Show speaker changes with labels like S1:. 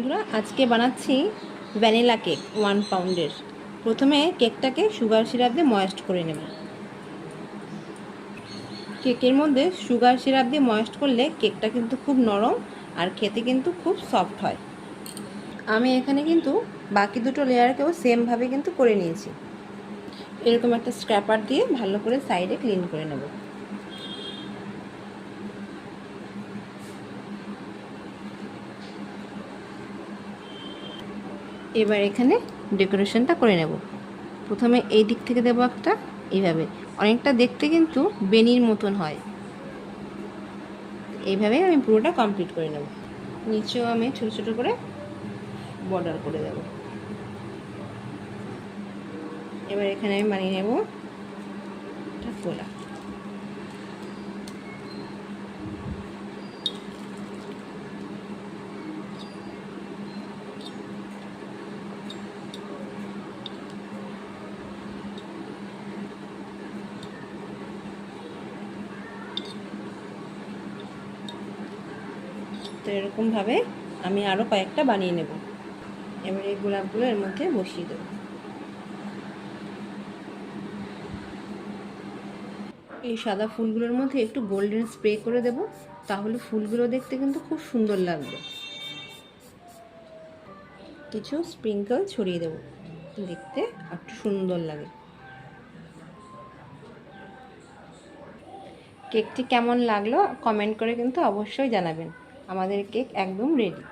S1: বন্ধুরা, আজকে বানাচ্ছি ভ্যানিলা কেক 1 পাউন্ডের। প্রথমে কেকটাকে সুগার সিরাপ দিয়ে ময়েস্ট করে নেব। কেকের মধ্যে সুগার সিরাপ দিয়ে ময়েস্ট করলে কেকটা কিন্তু খুব নরম আর খেতে কিন্তু খুব সফট হয়। আমি এখানে কিন্তু বাকি দুটো লেয়ারকেও সেমভাবে কিন্তু করে নিয়েছি। এরকম একটা স্ক্র্যাপার দিয়ে ভালো করে সাইডে ক্লিন করে নেব। এবার এখানে ডেকোরেশনটা করে নেব। প্রথমে এই দিক থেকে দেবো একটা, এইভাবে অনেকটা দেখতে কিন্তু বেনির মতন হয়। এইভাবে আমি পুরোটা কমপ্লিট করে নেব। নিচেও আমি ছোট ছোট করে বর্ডার করে দেব। এবার এখানে আমি বানিয়ে নেব একটা গোলা। তো এরকমভাবে আমি আরও কয়েকটা বানিয়ে নেব। এবার এই গোলাপগুলো এর মধ্যে বসিয়ে দেব। এই সাদা ফুলগুলোর মধ্যে একটু গোল্ডেন স্প্রে করে দেব, তাহলে ফুলগুলো দেখতে কিন্তু খুব সুন্দর লাগবে। কিছু স্প্রিঙ্কল ছড়িয়ে দেব, দেখতে একটু সুন্দর লাগে। কেকটি কেমন লাগলো কমেন্ট করে কিন্তু অবশ্যই জানাবেন। আমাদের কেক একদম রেডি।